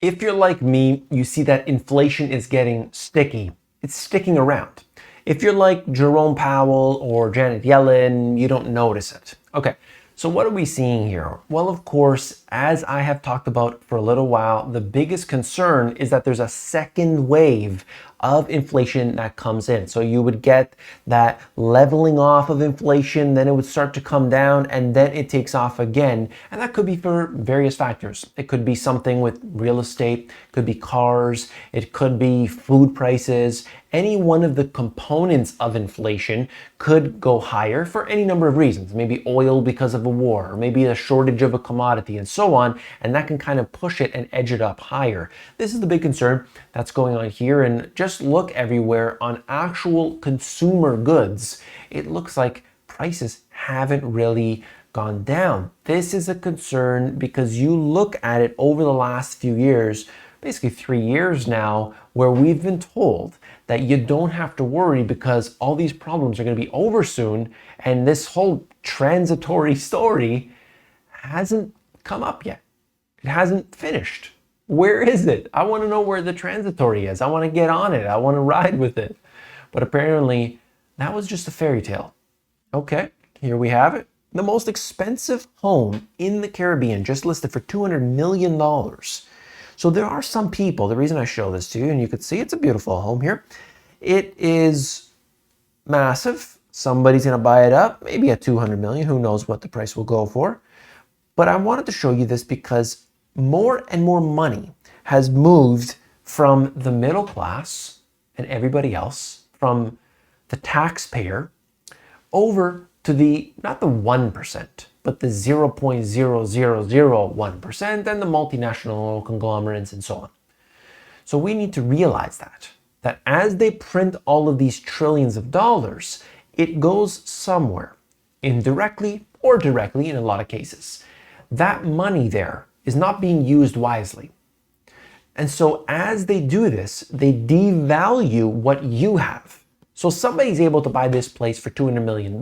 If you're like me, you see that inflation is getting sticky. It's sticking around. If you're like Jerome Powell or Janet Yellen, you don't notice it. Okay, so what are we seeing here? Well, of course, as I have talked about for a little while, the biggest concern is that there's a second wave of inflation that comes in. So you would get that leveling off of inflation, then it would start to come down, and then it takes off again. And that could be for various factors. It could be something with real estate, it could be cars, it could be food prices. Any one of the components of inflation could go higher for any number of reasons. Maybe oil because of a war, or maybe a shortage of a commodity, and so on. And that can kind of push it and edge it up higher. This is the big concern that's going on here. And just look everywhere on actual consumer goods. It looks like prices haven't really gone down. This is a concern because you look at it over the last few years, basically 3 years now, where we've been told that you don't have to worry because all these problems are going to be over soon, and this whole transitory story hasn't come up yet. It hasn't finished. Where is it? I want to know where the transitory is. I want to get on it. I want to ride with it. But apparently, that was just a fairy tale. Okay, here we have it. The most expensive home in the Caribbean, just listed for $200 million. So there are some people, the reason I show this to you, and you can see it's a beautiful home here. It is massive. Somebody's going to buy it up, maybe at $200 million. Who knows what the price will go for. But I wanted to show you this because more and more money has moved from the middle class and everybody else, from the taxpayer, over to the, not the 1%, but the 0.0001% and the multinational conglomerates and so on. So we need to realize that as they print all of these trillions of dollars, it goes somewhere, indirectly or directly in a lot of cases. That money there is not being used wisely. And so as they do this, they devalue what you have. So somebody's able to buy this place for $200 million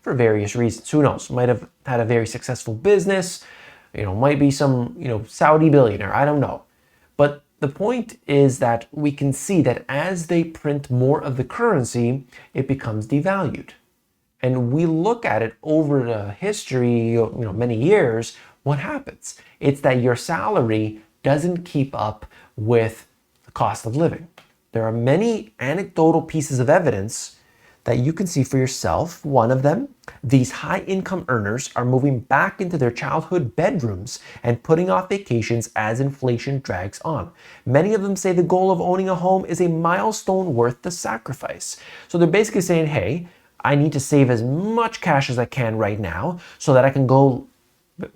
for various reasons. Who knows? Might have had a very successful business, might be some, Saudi billionaire. I don't know. But the point is that we can see that as they print more of the currency, it becomes devalued. And we look at it over the history, many years, what happens? It's that your salary doesn't keep up with the cost of living. There are many anecdotal pieces of evidence that you can see for yourself. One of them, these high-income earners are moving back into their childhood bedrooms and putting off vacations as inflation drags on. Many of them say the goal of owning a home is a milestone worth the sacrifice. So they're basically saying, hey, I need to save as much cash as I can right now so that I can go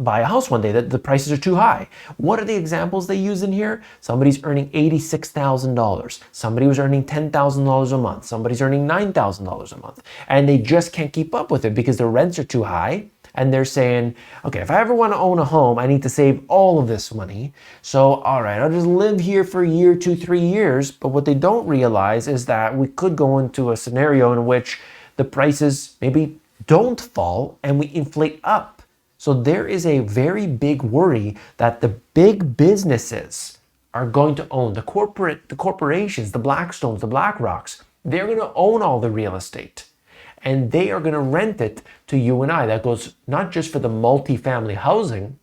buy a house one day, that the prices are too high. What are the examples they use in here? Somebody's earning $86,000. Somebody was earning $10,000 a month. Somebody's earning $9,000 a month. And they just can't keep up with it because the rents are too high. And they're saying, okay, if I ever want to own a home, I need to save all of this money. So, all right, I'll just live here for a year, 2, 3 years. But what they don't realize is that we could go into a scenario in which the prices maybe don't fall and we inflate up. So there is a very big worry that the big businesses are going to own the corporations, the Blackstones, the BlackRocks. They're going to own all the real estate and they are going to rent it to you and I. That goes not just for the multifamily housing,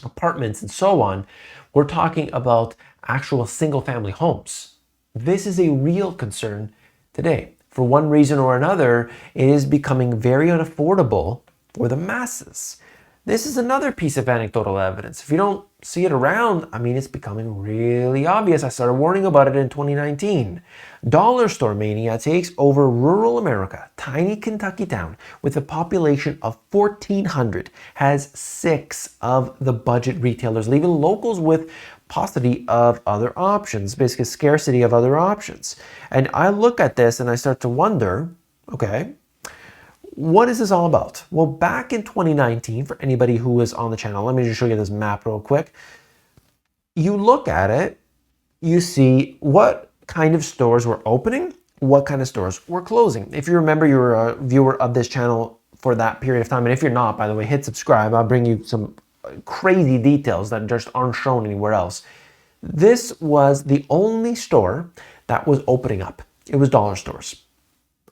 apartments and so on. We're talking about actual single family homes. This is a real concern today. For one reason or another, it is becoming very unaffordable for the masses. This is another piece of anecdotal evidence. If you don't see it around, it's becoming really obvious. I started warning about it in 2019. Dollar store mania takes over rural America. Tiny Kentucky town with a population of 1,400 has 6 of the budget retailers, leaving locals with paucity of other options, basically scarcity of other options. And I look at this and I start to wonder, okay, what is this all about? Well, back in 2019, for anybody who is on the channel, let me just show you this map real quick. You look at it, you see what kind of stores were opening, what kind of stores were closing. If you remember, you were a viewer of this channel for that period of time. And if you're not, by the way, hit subscribe. I'll bring you some crazy details that just aren't shown anywhere else. This was the only store that was opening up. It was dollar stores.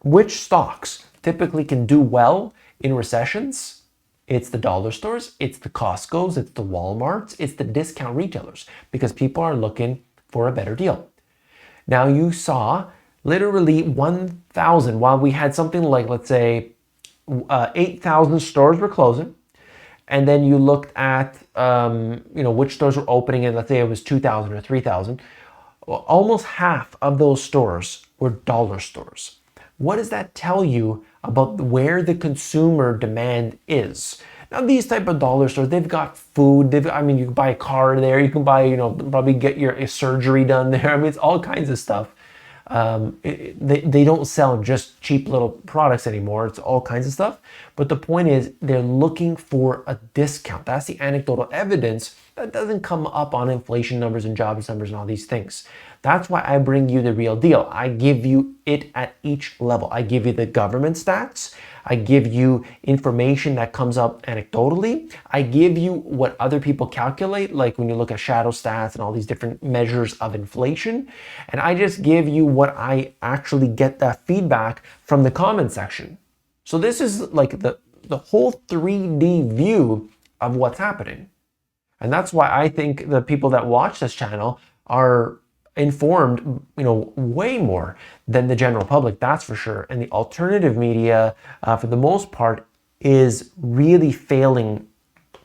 Which stocks typically can do well in recessions? It's the dollar stores, it's the Costco's, it's the Walmarts, it's the discount retailers, because people are looking for a better deal. Now you saw literally 1,000, while we had something like, let's say, 8,000 stores were closing, and then you looked at which stores were opening, and let's say it was 2,000 or 3,000, almost half of those stores were dollar stores. What does that tell you about where the consumer demand is? Now, these type of dollar stores, they've got food. You can buy a car there. You can buy, probably get your surgery done there. I mean, it's all kinds of stuff. They don't sell just cheap little products anymore. It's all kinds of stuff. But the point is, they're looking for a discount. That's the anecdotal evidence that doesn't come up on inflation numbers and jobs numbers and all these things. That's why I bring you the real deal. I give you it at each level. I give you the government stats. I give you information that comes up anecdotally. I give you what other people calculate, like when you look at shadow stats and all these different measures of inflation. And I just give you what I actually get that feedback from the comment section. So this is like the whole 3D view of what's happening. And that's why I think the people that watch this channel are informed, way more than the general public, that's for sure. And the alternative media, for the most part, is really failing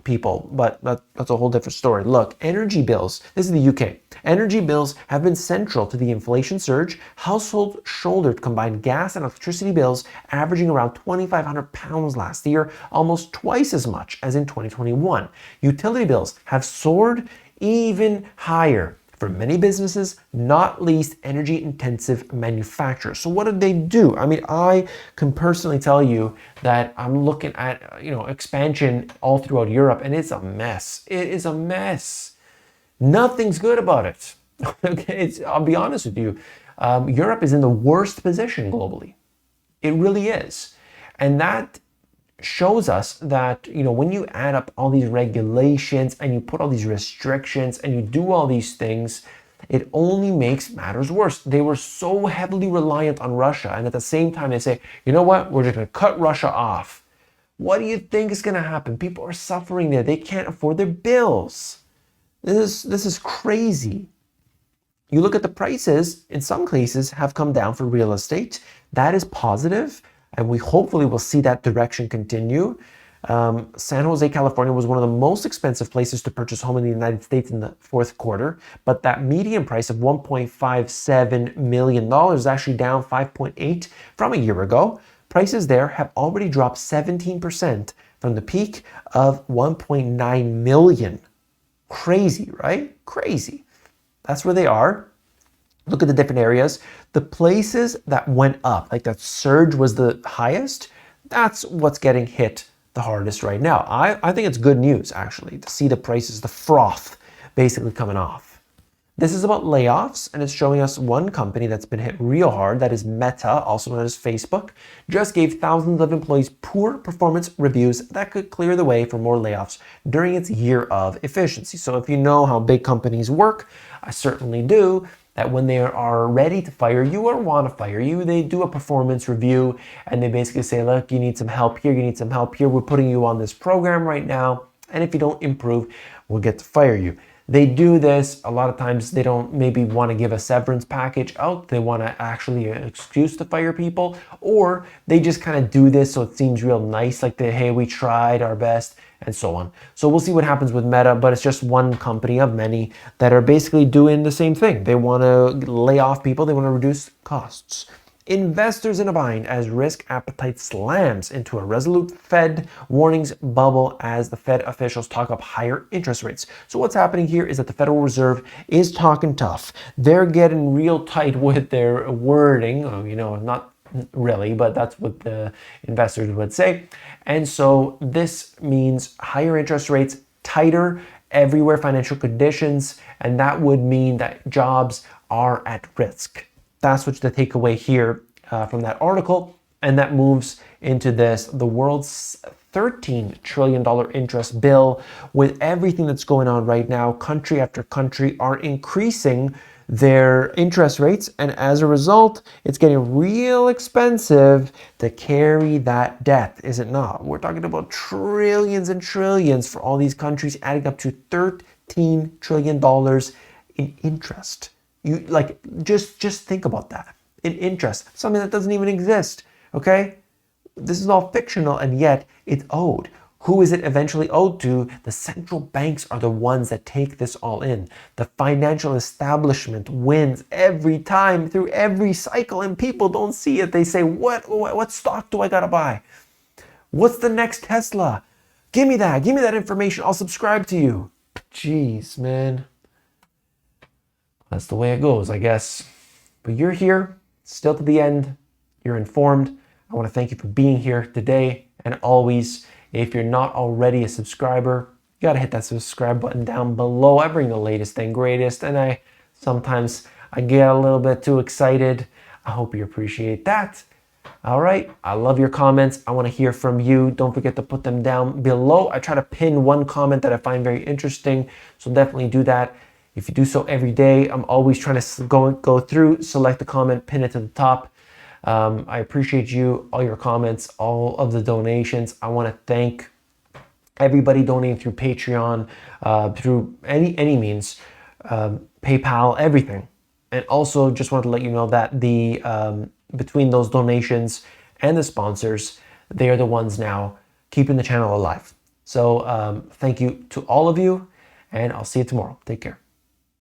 people, but that's a whole different story. Look, energy bills, this is the UK. Energy bills have been central to the inflation surge. Households shouldered combined gas and electricity bills averaging around £2,500 last year, almost twice as much as in 2021. Utility bills have soared even higher for many businesses, not least energy-intensive manufacturers. So what did they do? I mean, I can personally tell you that I'm looking at, expansion all throughout Europe, and it's a mess. It is a mess. Nothing's good about it. Okay, I'll be honest with you. Europe is in the worst position globally. It really is. And that shows us that, when you add up all these regulations and you put all these restrictions and you do all these things, it only makes matters worse. They were so heavily reliant on Russia, and at the same time they say, you know what, we're just going to cut Russia off. What do you think is going to happen? People are suffering there. They can't afford their bills. This is crazy. You look at the prices, in some cases, have come down for real estate. That is positive. And we hopefully will see that direction continue. San Jose, California was one of the most expensive places to purchase a home in the United States in the fourth quarter. But that median price of $1.57 million is actually down 5.8 from a year ago. Prices there have already dropped 17% from the peak of 1.9 million. Crazy, right? Crazy. That's where they are. Look at the different areas. The places that went up, like that surge was the highest, that's what's getting hit the hardest right now. I think it's good news, actually, to see the prices, the froth, basically coming off. This is about layoffs, and it's showing us one company that's been hit real hard. That is Meta, also known as Facebook, just gave thousands of employees poor performance reviews that could clear the way for more layoffs during its year of efficiency. So if you know how big companies work, I certainly do, that when they are ready to fire you or want to fire you, they do a performance review and they basically say, look, you need some help here, you need some help here, we're putting you on this program right now, and if you don't improve, we'll get to fire you. They do this, a lot of times they don't maybe want to give a severance package out, they want to actually an excuse to fire people, or they just kind of do this so it seems real nice, like hey, we tried our best, and so on. So we'll see what happens with Meta, but it's just one company of many that are basically doing the same thing. They want to lay off people, they want to reduce costs. Investors in a bind as risk appetite slams into a resolute Fed warnings bubble as the Fed officials talk up higher interest rates. So what's happening here is that the Federal Reserve is talking tough. They're getting real tight with their wording, not really, but that's what the investors would say. And so this means higher interest rates, tighter everywhere financial conditions, and that would mean that jobs are at risk. That's what's the takeaway here from that article, and that moves into this. The world's $13 trillion interest bill. With everything that's going on right now, country after country are increasing their interest rates, and as a result, it's getting real expensive to carry that debt, is it not? We're talking about trillions and trillions for all these countries, adding up to $13 trillion in interest. You like just think about that. In interest, something that doesn't even exist. Okay? This is all fictional, and yet it's owed. Who is it eventually owed to? The central banks are the ones that take this all in. The financial establishment wins every time through every cycle, and people don't see it. They say, what stock do I gotta buy? What's the next Tesla? Give me that information. I'll subscribe to you. Jeez, man. That's the way it goes, I guess. But you're here, still to the end. You're informed. I want to thank you for being here today and always. If you're not already a subscriber, you got to hit that subscribe button down below. I bring the latest and greatest, and sometimes I get a little bit too excited. I hope you appreciate that. All right, I love your comments. I want to hear from you. Don't forget to put them down below. I try to pin one comment that I find very interesting, so definitely do that. If you do so every day, I'm always trying to go through, select the comment, pin it to the top. I appreciate you, all your comments, all of the donations. I want to thank everybody donating through Patreon, through any means, PayPal, everything. And also just wanted to let you know that the between those donations and the sponsors, they are the ones now keeping the channel alive. So thank you to all of you, and I'll see you tomorrow. Take care.